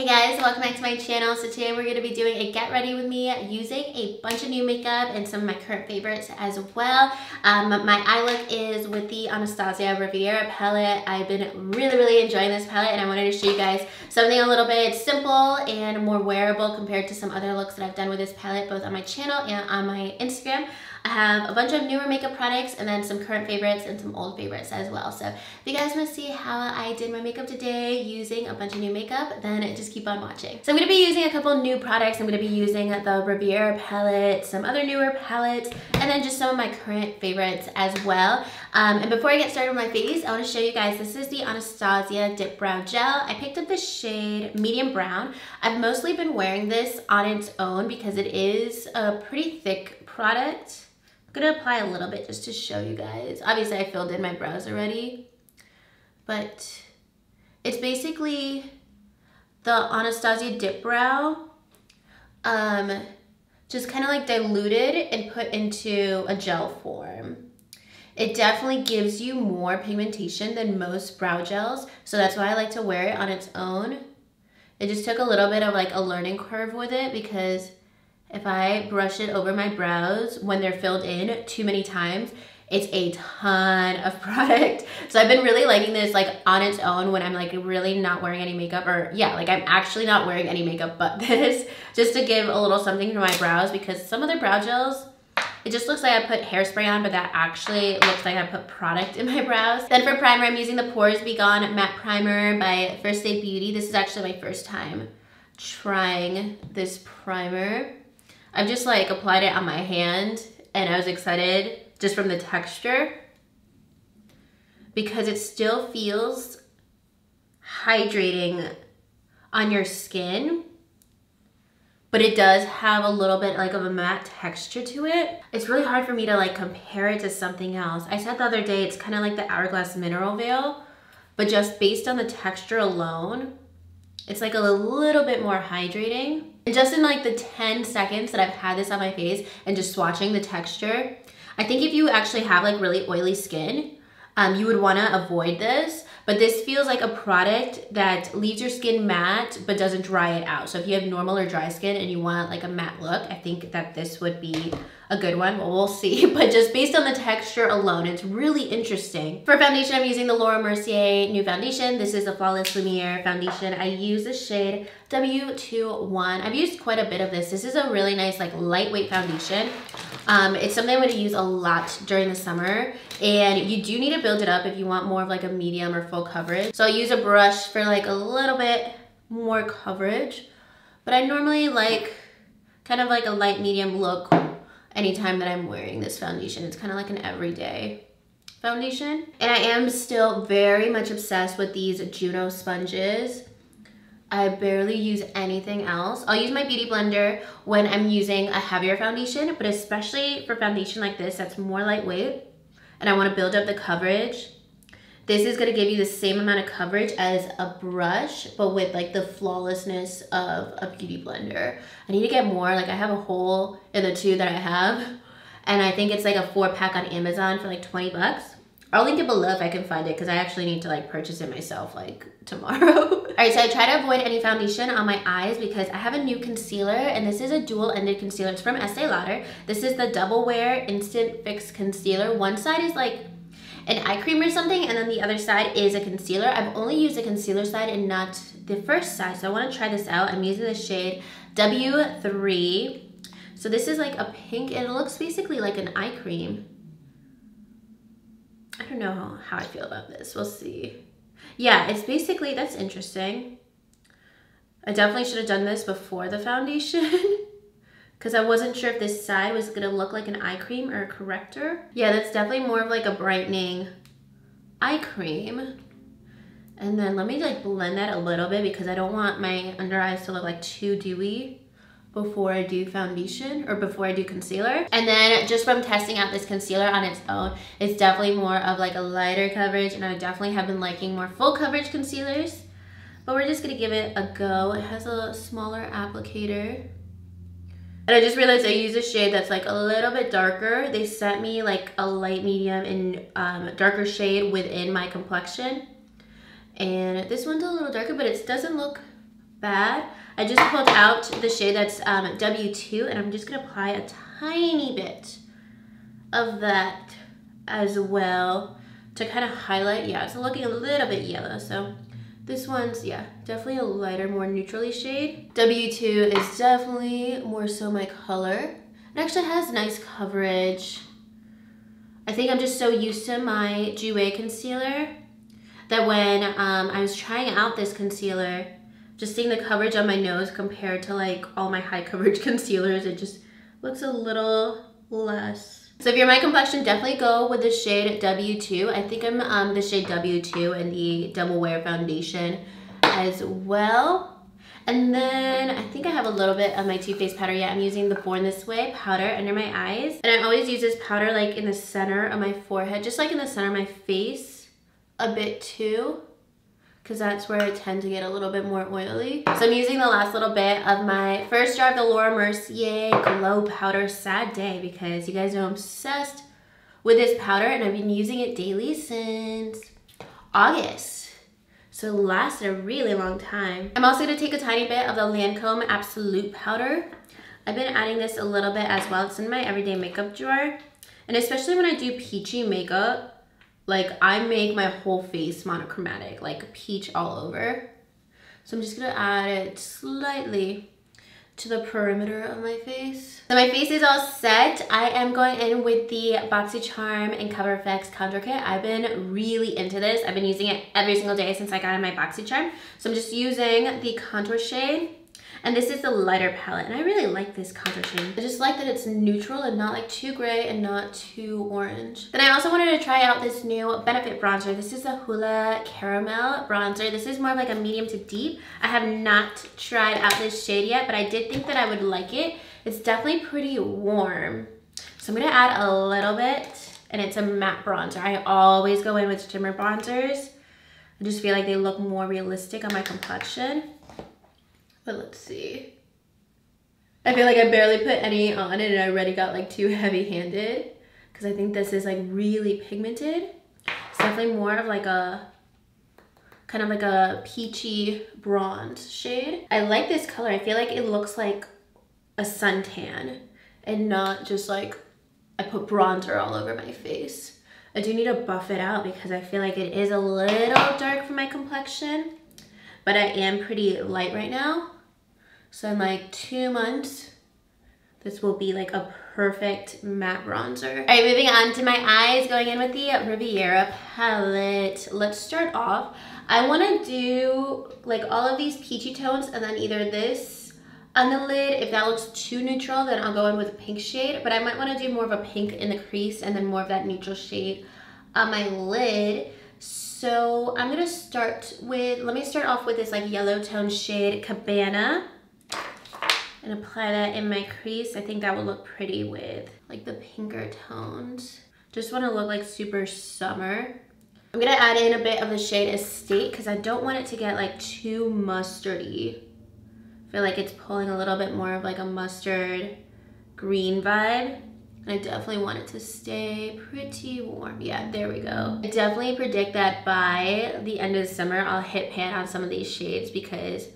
Hey guys, welcome back to my channel. So today we're going to be doing a get ready with me using a bunch of new makeup and some of my current favorites as well. My eye look is with the Anastasia Riviera palette. I've been really enjoying this palette and I wanted to show you guys something a little bit simple and more wearable compared to some other looks that I've done with this palette, both on my channel and on my Instagram. I have a bunch of newer makeup products and then some current favorites and some old favorites as well. So if you guys want to see how I did my makeup today using a bunch of new makeup, then just keep on watching. So I'm going to be using a couple new products. I'm going to be using the Riviera palette, some other newer palettes, and then just some of my current favorites as well. And before I get started with my face, I want to show you guys, this is the Anastasia Dip Brow Gel. I picked up the shade medium brown. I've mostly been wearing this on its own because it is a pretty thick product. I'm gonna apply a little bit just to show you guys. Obviously I filled in my brows already, but it's basically the Anastasia Dip Brow, just kind of like diluted and put into a gel form. It definitely gives you more pigmentation than most brow gels, so that's why I like to wear it on its own. It just took a little bit of like a learning curve with it because if I brush it over my brows when they're filled in too many times, it's a ton of product. So I've been really liking this like on its own when I'm like really not wearing any makeup, or yeah, like I'm actually not wearing any makeup but this, just to give a little something to my brows, because some other brow gels, it just looks like I put hairspray on, but that actually looks like I put product in my brows. Then for primer, I'm using the Pores Be Gone Matte Primer by First Aid Beauty. This is actually my first time trying this primer. I've just like applied it on my hand and I was excited just from the texture because it still feels hydrating on your skin, but it does have a little bit like of a matte texture to it. It's really hard for me to like compare it to something else. I said the other day it's kind of like the Hourglass Mineral Veil, but just based on the texture alone, it's like a little bit more hydrating. And just in like the 10 seconds that I've had this on my face and just swatching the texture, I think if you actually have like really oily skin, you would want to avoid this. But this feels like a product that leaves your skin matte but doesn't dry it out. So if you have normal or dry skin and you want like a matte look, I think that this would be a good one. Well, we'll see. But just based on the texture alone, it's really interesting. For foundation, I'm using the Laura Mercier New Foundation. This is the Flawless Lumiere foundation. I use the shade W21. I've used quite a bit of this. This is a really nice like lightweight foundation. It's something I'm going to use a lot during the summer, and you do need to build it up if you want more of like a medium or full coverage. So I'll use a brush for like a little bit more coverage, but I normally like kind of like a light medium look anytime that I'm wearing this foundation. It's kind of like an everyday foundation. And I am still very much obsessed with these Juno sponges. I barely use anything else. I'll use my beauty blender when I'm using a heavier foundation, but especially for foundation like this that's more lightweight and I want to build up the coverage, this is going to give you the same amount of coverage as a brush, but with like the flawlessness of a beauty blender. I need to get more. Like I have a hole in the two that I have, and I think it's like a 4-pack on Amazon for like 20 bucks. I'll link it below if I can find it because I actually need to like purchase it myself like tomorrow. All right, so I try to avoid any foundation on my eyes because I have a new concealer, and this is a dual-ended concealer. It's from Estee Lauder. This is the Double Wear Instant Fix Concealer. One side is like an eye cream or something, and then the other side is a concealer. I've only used the concealer side and not the first side, so I want to try this out. I'm using the shade W3. So this is like a pink, and it looks basically like an eye cream. I don't know how I feel about this. We'll see. Yeah, it's basically, that's interesting. I definitely should have done this before the foundation because I wasn't sure if this side was going to look like an eye cream or a corrector. Yeah, that's definitely more of like a brightening eye cream. And then let me like blend that a little bit because I don't want my under eyes to look like too dewy before I do foundation or before I do concealer. And then just from testing out this concealer on its own, it's definitely more of like a lighter coverage, and I definitely have been liking more full coverage concealers, but we're just gonna give it a go. It has a smaller applicator. And I just realized I use a shade that's like a little bit darker. They sent me like a light medium and darker shade within my complexion. And this one's a little darker, but it doesn't look bad. I just pulled out the shade that's W2, and I'm just gonna apply a tiny bit of that as well to kind of highlight. Yeah, it's looking a little bit yellow, so this one's, yeah, definitely a lighter, more neutrally shade. W2 is definitely more so my color. It actually has nice coverage. I think I'm just so used to my GRWM concealer that when I was trying out this concealer, just seeing the coverage on my nose compared to like all my high coverage concealers, it just looks a little less. So if you're my complexion, definitely go with the shade W2. I think I'm the shade W2 in the Double Wear foundation as well. And then I think I have a little bit of my Too Faced powder. Yeah, I'm using the Born This Way powder under my eyes. And I always use this powder like in the center of my forehead, just like in the center of my face a bit too, because that's where I tend to get a little bit more oily. So I'm using the last little bit of my first jar of the Laura Mercier Glow Powder Sad Day, because you guys know I'm obsessed with this powder and I've been using it daily since August. So it lasted a really long time. I'm also gonna take a tiny bit of the Lancome Absolute Powder. I've been adding this a little bit as well. It's in my everyday makeup drawer. And especially when I do peachy makeup, like I make my whole face monochromatic, like peach all over. So I'm just gonna add it slightly to the perimeter of my face. So my face is all set. I am going in with the BoxyCharm and Cover FX contour kit. I've been really into this. I've been using it every single day since I got in my BoxyCharm. So I'm just using the contour shade. And this is the lighter palette, and I really like this contour shade. I just like that it's neutral and not like too gray and not too orange. Then I also wanted to try out this new Benefit bronzer. This is the Hoola Caramel bronzer. This is more of like a medium to deep. I have not tried out this shade yet, but I did think that I would like it. It's definitely pretty warm. So I'm gonna add a little bit, and it's a matte bronzer. I always go in with shimmer bronzers. I just feel like they look more realistic on my complexion. But let's see. I feel like I barely put any on and I already got like too heavy-handed, because I think this is like really pigmented. It's definitely more of like a kind of like a peachy bronze shade. I like this color. I feel like it looks like a suntan and not just like I put bronzer all over my face. I do need to buff it out because I feel like it is a little dark for my complexion, but I am pretty light right now. So in like 2 months, this will be like a perfect matte bronzer. All right, moving on to my eyes, going in with the Riviera palette. Let's start off. I wanna do like all of these peachy tones and then either this on the lid. If that looks too neutral, then I'll go in with a pink shade, but I might wanna do more of a pink in the crease and then more of that neutral shade on my lid. So I'm gonna start with, let me start off with this like yellow tone shade, Cabana, and apply that in my crease. I think that would look pretty with like the pinker tones. Just wanna look like super summer. I'm gonna add in a bit of the shade Estate because I don't want it to get like too mustardy. I feel like it's pulling a little bit more of like a mustard green vibe. And I definitely want it to stay pretty warm. Yeah, there we go. I definitely predict that by the end of the summer, I'll hit pan on some of these shades because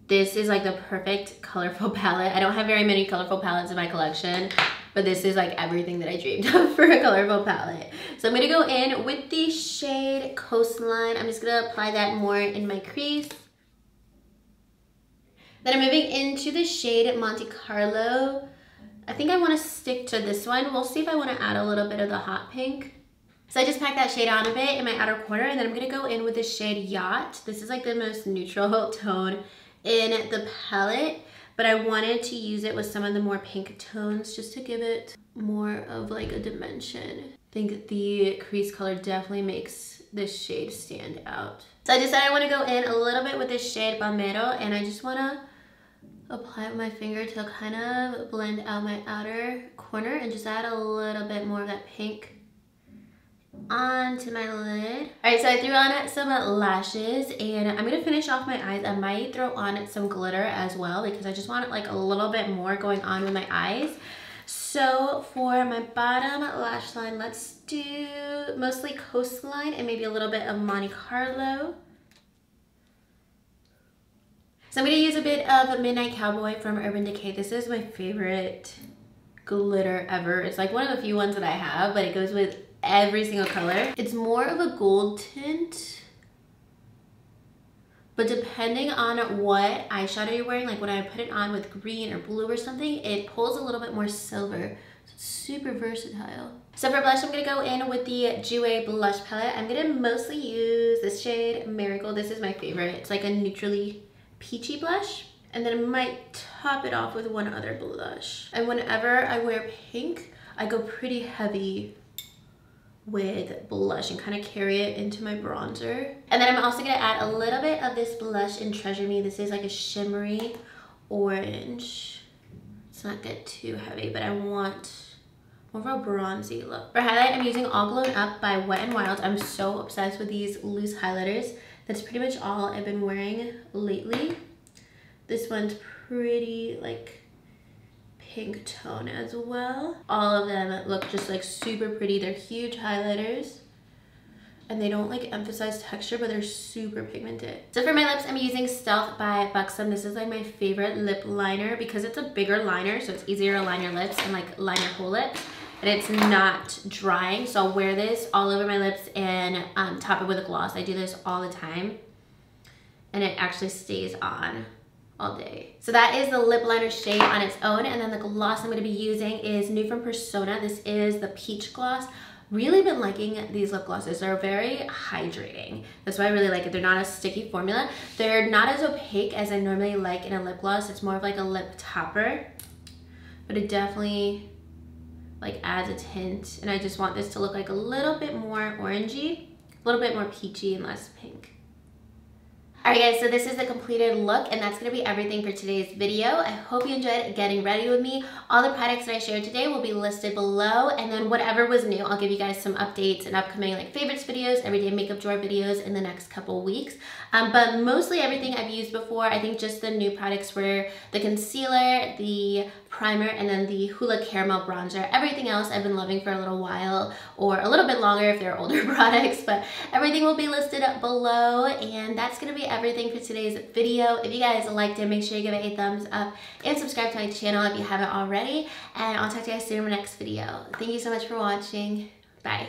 this is like the perfect colorful palette. I don't have very many colorful palettes in my collection, but this is like everything that I dreamed of for a colorful palette. So I'm gonna go in with the shade Coastline. I'm just gonna apply that more in my crease. Then I'm moving into the shade Monte Carlo. I think I want to stick to this one. We'll see if I want to add a little bit of the hot pink. So I just packed that shade on a bit in my outer corner, and then I'm going to go in with the shade Yacht. This is like the most neutral tone in the palette, but I wanted to use it with some of the more pink tones just to give it more of like a dimension. I think the crease color definitely makes this shade stand out. So I decided I want to go in a little bit with this shade Palmero, and I just want to apply it with my finger to kind of blend out my outer corner and just add a little bit more of that pink onto my lid. All right, so I threw on some lashes and I'm gonna finish off my eyes. I might throw on some glitter as well because I just want like a little bit more going on with my eyes. So for my bottom lash line, let's do mostly Coastline and maybe a little bit of Monte Carlo. So I'm gonna use a bit of Midnight Cowboy from Urban Decay. This is my favorite glitter ever. It's like one of the few ones that I have, but it goes with every single color. It's more of a gold tint, but depending on what eyeshadow you're wearing, like when I put it on with green or blue or something, it pulls a little bit more silver. So it's super versatile. So for blush, I'm gonna go in with the GRWM blush palette. I'm gonna mostly use this shade Marigold. This is my favorite. It's like a neutrally peachy blush. And then I might top it off with one other blush. And whenever I wear pink, I go pretty heavy with blush and kind of carry it into my bronzer. And then I'm also gonna add a little bit of this blush in Treasure Me. This is like a shimmery orange. Let's not get too heavy, but I want more of a bronzy look. For highlight, I'm using All Glown Up by Wet n Wild. I'm so obsessed with these loose highlighters. That's pretty much all I've been wearing lately. This one's pretty like pink tone as well. All of them look just like super pretty. They're huge highlighters and they don't like emphasize texture, but they're super pigmented. So for my lips, I'm using Stealth by Buxom. This is like my favorite lip liner because it's a bigger liner, so it's easier to line your lips and like line your whole lips. And it's not drying, so I'll wear this all over my lips and top it with a gloss. I do this all the time and it actually stays on all day. So that is the lip liner shade on its own, and then the gloss I'm going to be using is new from Persona. This is the Peach Gloss. Really been liking these lip glosses. They're very hydrating. That's why I really like it. They're not a sticky formula. They're not as opaque as I normally like in a lip gloss. It's more of like a lip topper, but it definitely like adds a tint, and I just want this to look like a little bit more orangey, a little bit more peachy and less pink. Alright guys, so this is the completed look, and that's going to be everything for today's video. I hope you enjoyed getting ready with me. All the products that I shared today will be listed below, and then whatever was new, I'll give you guys some updates and upcoming like favorites videos, everyday makeup drawer videos in the next couple weeks. But mostly everything I've used before. I think just the new products were the concealer, the primer, and then the Hoola Caramel Bronzer. Everything else I've been loving for a little while, or a little bit longer if they're older products, but everything will be listed up below, and that's going to be everything for today's video. If you guys liked it, make sure you give it a thumbs up and subscribe to my channel if you haven't already, and I'll talk to you guys soon in my next video. Thank you so much for watching. Bye.